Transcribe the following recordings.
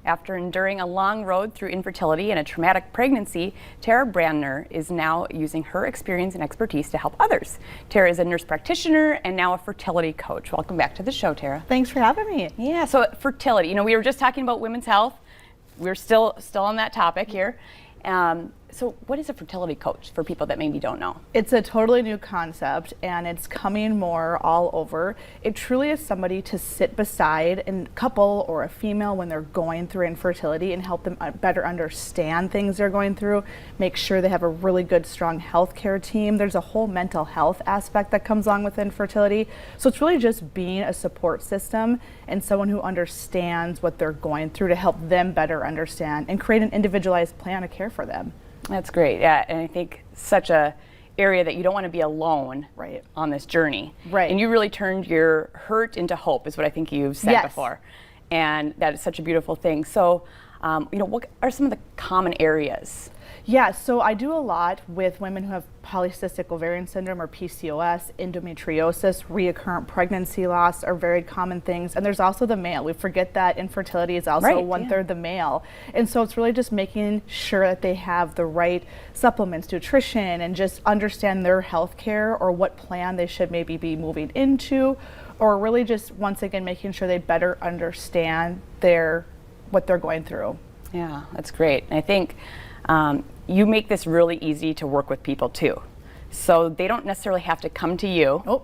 After enduring a long road through infertility and a traumatic pregnancy, Tara Brandner is now using her experience and expertise to help others. Tara is a nurse practitioner and now a fertility coach. Welcome back to the show, Tara. Thanks for having me. Yeah, so fertility, we were just talking about women's health. We're still on that topic here. So what is a fertility coach for people that maybe don't know? It's a totally new concept and it's coming more all over. It truly is somebody to sit beside a couple or a female when they're going through infertility and help them better understand things they're going through, make sure they have a really good, strong healthcare team. There's a whole mental health aspect that comes along with infertility. So it's really just being a support system and someone who understands what they're going through to help them better understand and create an individualized plan of care for them. That's great, yeah, and I think such a area that you don't want to be alone on this journey. Right. And you really turned your hurt into hope is what I think you've said before. And that is such a beautiful thing. So, what are some of the common areas? Yeah, so I do a lot with women who have polycystic ovarian syndrome or PCOS, endometriosis, recurrent pregnancy loss are very common things. And there's also the male. We forget that infertility is also one-third the male. And so it's really just making sure that they have the right supplements, nutrition, and just understand their health care or what plan they should maybe be moving into, or really just, once again, making sure they better understand what they're going through. Yeah, that's great. And I think you make this really easy to work with people too. So they don't necessarily have to come to you. Oh.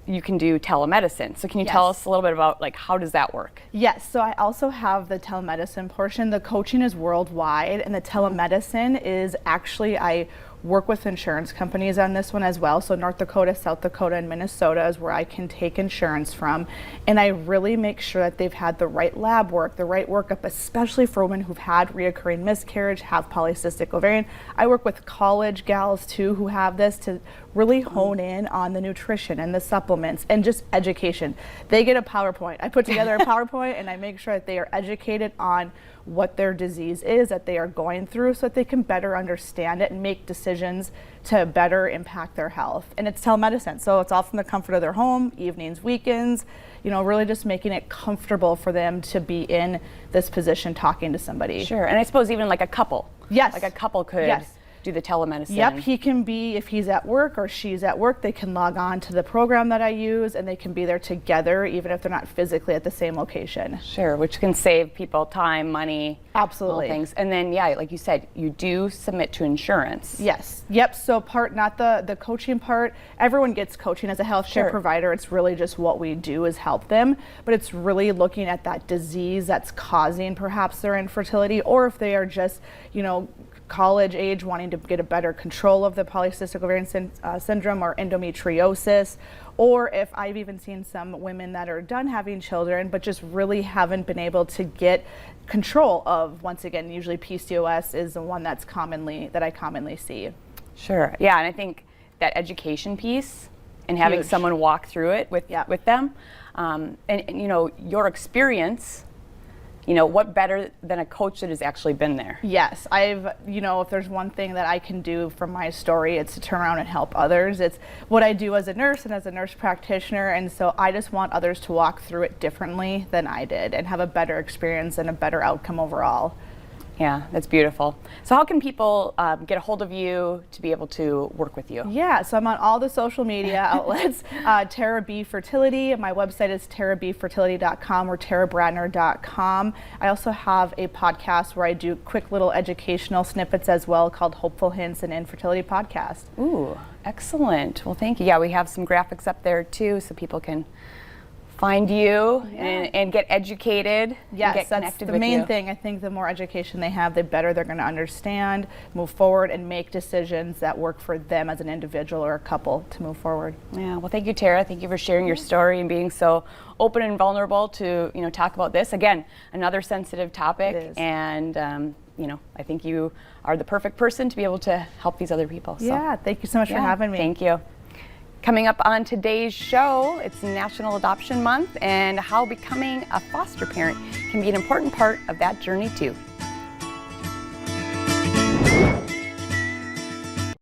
You can do telemedicine. So can you tell us a little bit about how does that work? Yes, so I also have the telemedicine portion. The coaching is worldwide and the telemedicine is actually, I work with insurance companies on this one as well. So North Dakota, South Dakota, and Minnesota is where I can take insurance from. And I really make sure that they've had the right lab work, the right workup, especially for women who've had reoccurring miscarriage, have polycystic ovarian. I work with college gals too who have this to really hone in on the nutrition and the supplements and just education. They get a PowerPoint. I put together a PowerPoint and I make sure that they are educated on what their disease is that they are going through so that they can better understand it and make decisions to better impact their health. And it's telemedicine, so it's all from the comfort of their home, evenings, weekends, really just making it comfortable for them to be in this position talking to somebody. Sure, and I suppose even like a couple. Yes. Like a couple could do the telemedicine. Yep, he can be, if he's at work or she's at work, they can log on to the program that I use and they can be there together even if they're not physically at the same location. Sure, which can save people time, money, absolutely, all things. And then, like you said, you do submit to insurance. Yes, yep, so not the coaching part, everyone gets coaching as a healthcare provider. It's really just what we do is help them, but it's really looking at that disease that's causing perhaps their infertility, or if they are just, college age wanting to get a better control of the polycystic ovarian syndrome or endometriosis, or if I've even seen some women that are done having children but just really haven't been able to get control of, once again, usually PCOS is the one that I commonly see. Sure, yeah, and I think that education piece and having someone walk through it with them, and your experience, what better than a coach that has actually been there? Yes, if there's one thing that I can do from my story, it's to turn around and help others. It's what I do as a nurse and as a nurse practitioner, and so I just want others to walk through it differently than I did and have a better experience and a better outcome overall. Yeah, that's beautiful. So how can people get a hold of you to be able to work with you? Yeah, so I'm on all the social media outlets. Tara B Fertility. My website is tarabfertility.com or tarabrandner.com. I also have a podcast where I do quick little educational snippets as well called Hopeful Hints and Infertility Podcast. Ooh, excellent. Well, thank you. Yeah, we have some graphics up there too so people can find you and get educated. Yes, and get that's the main thing. I think the more education they have, the better they're going to understand, move forward, and make decisions that work for them as an individual or a couple to move forward. Yeah, well, thank you, Tara. Thank you for sharing your story and being so open and vulnerable to talk about this. Again, another sensitive topic, it is. And I think you are the perfect person to be able to help these other people. So. Yeah, thank you so much for having me. Thank you. Coming up on today's show, it's National Adoption Month and how becoming a foster parent can be an important part of that journey too.